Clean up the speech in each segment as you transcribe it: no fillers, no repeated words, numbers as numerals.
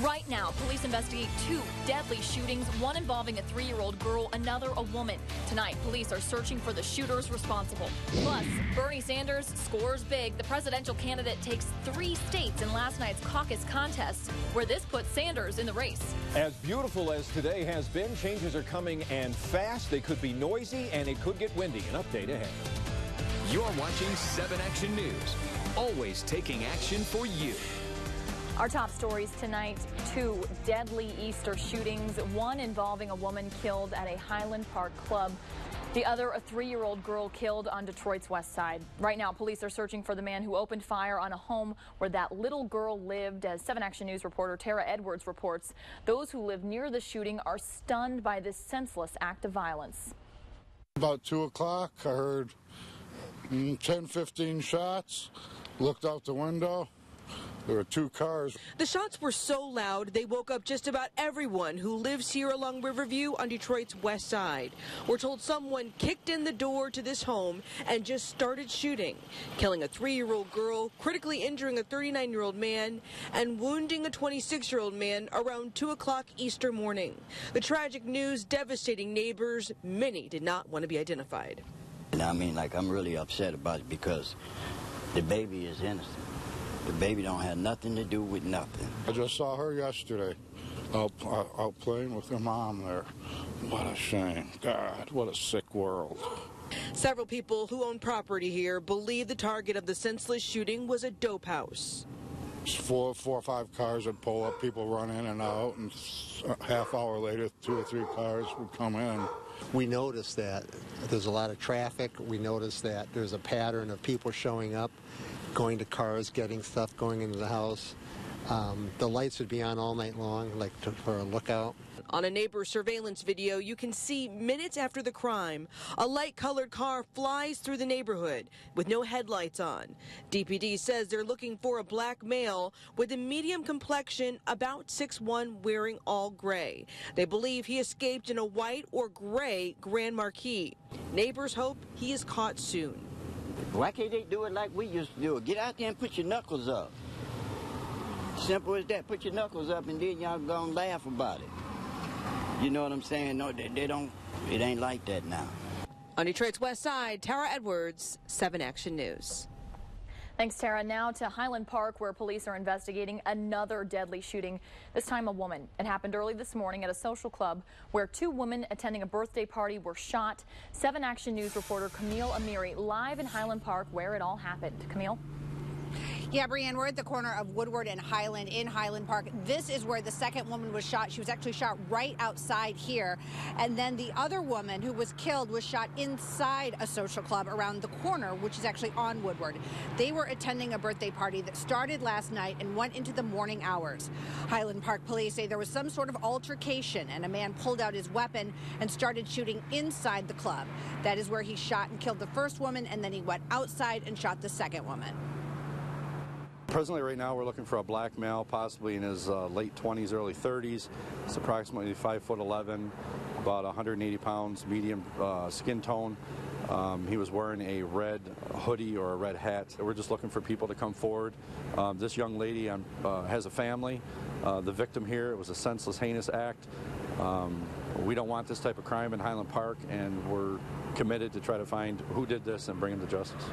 Right now, police investigate 2 deadly shootings, one involving a 3-year-old girl, another a woman. Tonight, police are searching for the shooters responsible. Plus, Bernie Sanders scores big. The presidential candidate takes 3 states in last night's caucus contest, where this puts Sanders in the race. As beautiful as today has been, changes are coming and fast. They could be noisy and it could get windy. An update ahead. You're watching 7 Action News, always taking action for you. Our top stories tonight, 2 deadly Easter shootings, one involving a woman killed at a Highland Park club, the other a 3-year-old girl killed on Detroit's west side. Right now, police are searching for the man who opened fire on a home where that little girl lived. As 7 Action News reporter Tara Edwards reports, those who live near the shooting are stunned by this senseless act of violence. About 2 o'clock, I heard 10-15 shots, looked out the window. There were 2 cars. The shots were so loud, they woke up just about everyone who lives here along Riverview on Detroit's west side. We're told someone kicked in the door to this home and just started shooting, killing a 3-year-old girl, critically injuring a 39-year-old man, and wounding a 26-year-old man around 2 o'clock Easter morning. The tragic news devastating neighbors. Many did not want to be identified. And I mean, I'm really upset about it because the baby is innocent. The baby don't have nothing to do with nothing. I just saw her yesterday out playing with her mom there. What a shame. God, what a sick world. Several people who own property here believe the target of the senseless shooting was a dope house. 4 or 5 cars would pull up, people run in and out, and a half hour later, 2 or 3 cars would come in. We noticed that there's a lot of traffic. We noticed that there's a pattern of people showing up, going to cars, getting stuff going into the house. The lights would be on all night long, for a lookout. On a neighbor's surveillance video, you can see minutes after the crime, a light-colored car flies through the neighborhood with no headlights on. DPD says they're looking for a black male with a medium complexion, about 6'1", wearing all gray. They believe he escaped in a white or gray Grand Marquis. Neighbors hope he is caught soon. Why can't they do it like we used to do it? Get out there and put your knuckles up. Simple as that. Put your knuckles up and then y'all gonna laugh about it. You know what I'm saying? No, they don't. It ain't like that now. On Detroit's west side, Tara Edwards, 7 Action News. Thanks, Tara. Now to Highland Park, where police are investigating another deadly shooting, this time a woman. It happened early this morning at a social club where 2 women attending a birthday party were shot. 7 Action News reporter Camille Amiri live in Highland Park where it all happened. Camille? Yeah, Brianne, we're at the corner of Woodward and Highland in Highland Park. This is where the second woman was shot. She was actually shot right outside here. And then the other woman who was killed was shot inside a social club around the corner, which is actually on Woodward. They were attending a birthday party that started last night and went into the morning hours. Highland Park police say there was some sort of altercation and a man pulled out his weapon and started shooting inside the club. That is where he shot and killed the first woman, and then he went outside and shot the second woman. Presently, right now, we're looking for a black male, possibly in his late 20s, early 30s. It's approximately 5'11", about 180 pounds, medium skin tone. He was wearing a red hoodie or a red hat. We're just looking for people to come forward. This young lady has a family. The victim here, it was a senseless, heinous act. We don't want this type of crime in Highland Park, and we're committed to try to find who did this and bring him to justice.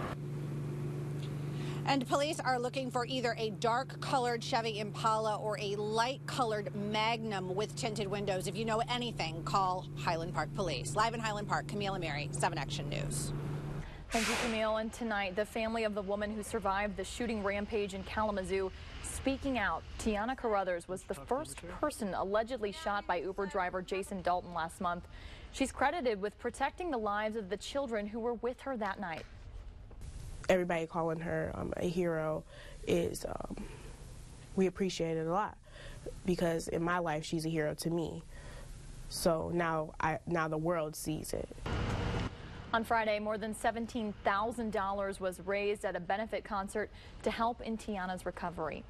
And police are looking for either a dark-colored Chevy Impala or a light-colored Magnum with tinted windows. If you know anything, call Highland Park Police. Live in Highland Park, Camille Amiri, 7 Action News. Thank you, Camille. And tonight, the family of the woman who survived the shooting rampage in Kalamazoo speaking out. Tiana Carruthers was the first person allegedly shot by Uber driver Jason Dalton last month. She's credited with protecting the lives of the children who were with her that night. Everybody calling her a hero is, we appreciate it a lot, because in my life she's a hero to me. So now the world sees it. On Friday, more than $17,000 was raised at a benefit concert to help in Tiana's recovery.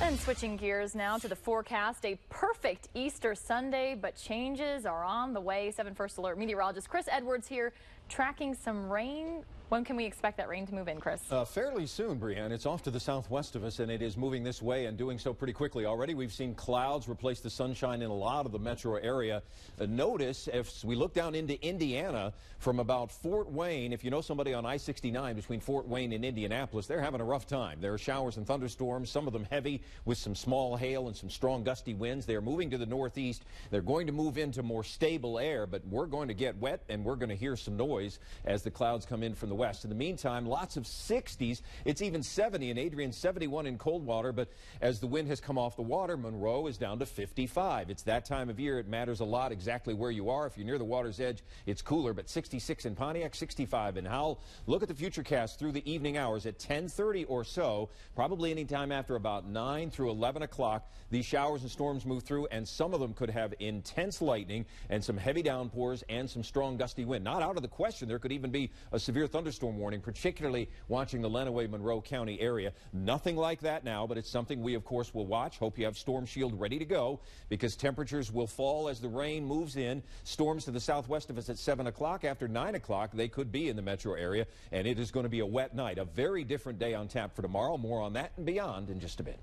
And switching gears now to the forecast, a perfect Easter Sunday, but changes are on the way. 7 First Alert meteorologist Chris Edwards here tracking some rain When can we expect that rain to move in, Chris? Fairly soon, Brianne. It's off to the southwest of us, and it is moving this way and doing so pretty quickly. Already we've seen clouds replace the sunshine in a lot of the metro area. Notice, if we look down into Indiana, from about Fort Wayne, if you know somebody on I-69 between Fort Wayne and Indianapolis, they're having a rough time. There are showers and thunderstorms, some of them heavy with some small hail and some strong gusty winds. They're moving to the northeast. They're going to move into more stable air, but we're going to get wet, and we're going to hear some noise as the clouds come in from the west. In the meantime, lots of 60s. It's even 70 in Adrian, 71 in Coldwater, but as the wind has come off the water, Monroe is down to 55. It's that time of year. It matters a lot exactly where you are. If you're near the water's edge, it's cooler, but 66 in Pontiac, 65 in Howell. Look at the futurecast through the evening hours at 10:30 or so, probably anytime after about 9 through 11 o'clock. These showers and storms move through, and some of them could have intense lightning and some heavy downpours and some strong gusty wind. Not out of the question. There could even be a severe thunderstorm warning, particularly watching the Lenawee-Monroe County area. Nothing like that now, but it's something we, of course, will watch. Hope you have Storm Shield ready to go, because temperatures will fall as the rain moves in. Storms to the southwest of us at 7 o'clock. After 9 o'clock, they could be in the metro area, and it is going to be a wet night. A very different day on tap for tomorrow. More on that and beyond in just a bit.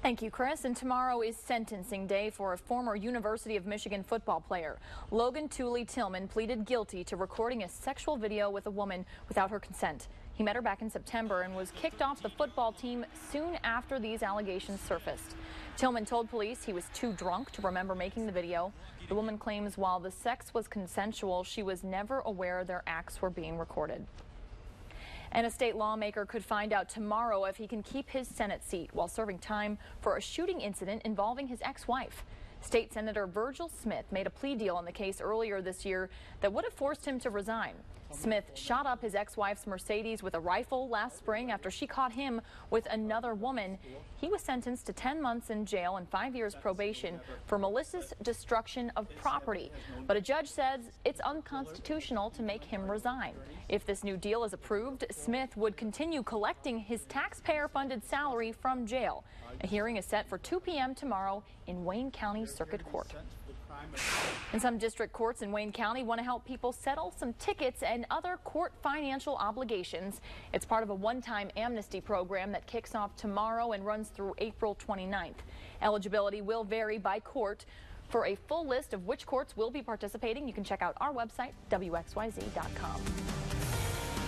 Thank you, Chris. And tomorrow is sentencing day for a former University of Michigan football player. Logan Tooley Tillman pleaded guilty to recording a sexual video with a woman without her consent. He met her back in September and was kicked off the football team soon after these allegations surfaced. Tillman told police he was too drunk to remember making the video. The woman claims while the sex was consensual, she was never aware their acts were being recorded. And a state lawmaker could find out tomorrow if he can keep his Senate seat while serving time for a shooting incident involving his ex-wife. State Senator Virgil Smith made a plea deal on the case earlier this year that would have forced him to resign. Smith shot up his ex-wife's Mercedes with a rifle last spring after she caught him with another woman. He was sentenced to 10 months in jail and 5 years probation for malicious destruction of property. But a judge says it's unconstitutional to make him resign. If this new deal is approved, Smith would continue collecting his taxpayer-funded salary from jail. A hearing is set for 2 p.m. tomorrow in Wayne County Circuit Court. And some district courts in Wayne County want to help people settle some tickets and other court financial obligations. It's part of a one-time amnesty program that kicks off tomorrow and runs through April 29th. Eligibility will vary by court. For a full list of which courts will be participating, you can check out our website, WXYZ.com.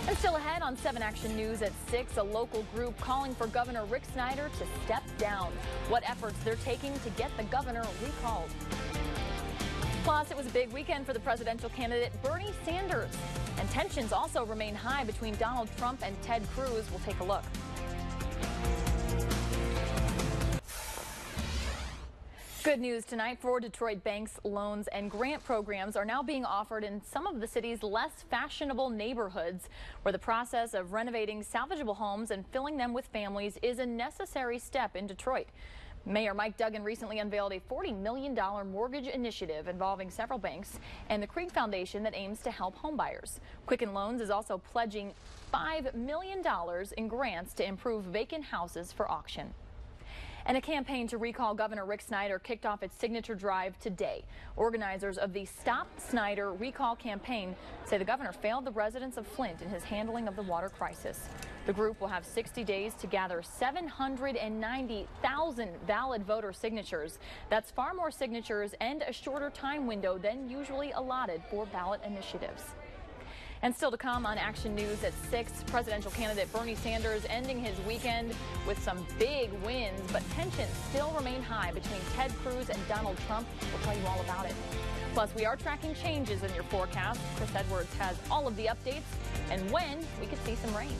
And still ahead on 7 Action News at 6, a local group calling for Governor Rick Snyder to step down. What efforts they're taking to get the governor recalled. Plus, it was a big weekend for the presidential candidate Bernie Sanders. And tensions also remain high between Donald Trump and Ted Cruz. We'll take a look. Good news tonight for Detroit. Banks, loans, and grant programs are now being offered in some of the city's less fashionable neighborhoods, where the process of renovating salvageable homes and filling them with families is a necessary step in Detroit. Mayor Mike Duggan recently unveiled a $40 million mortgage initiative involving several banks and the Krieg Foundation that aims to help homebuyers. Quicken Loans is also pledging $5 million in grants to improve vacant houses for auction. And a campaign to recall Governor Rick Snyder kicked off its signature drive today. Organizers of the Stop Snyder Recall campaign say the governor failed the residents of Flint in his handling of the water crisis. The group will have 60 days to gather 790,000 valid voter signatures. That's far more signatures and a shorter time window than usually allotted for ballot initiatives. And still to come on Action News at 6, presidential candidate Bernie Sanders ending his weekend with some big wins, but tensions still remain high between Ted Cruz and Donald Trump. We'll tell you all about it. Plus, we are tracking changes in your forecast. Chris Edwards has all of the updates and when we could see some rain.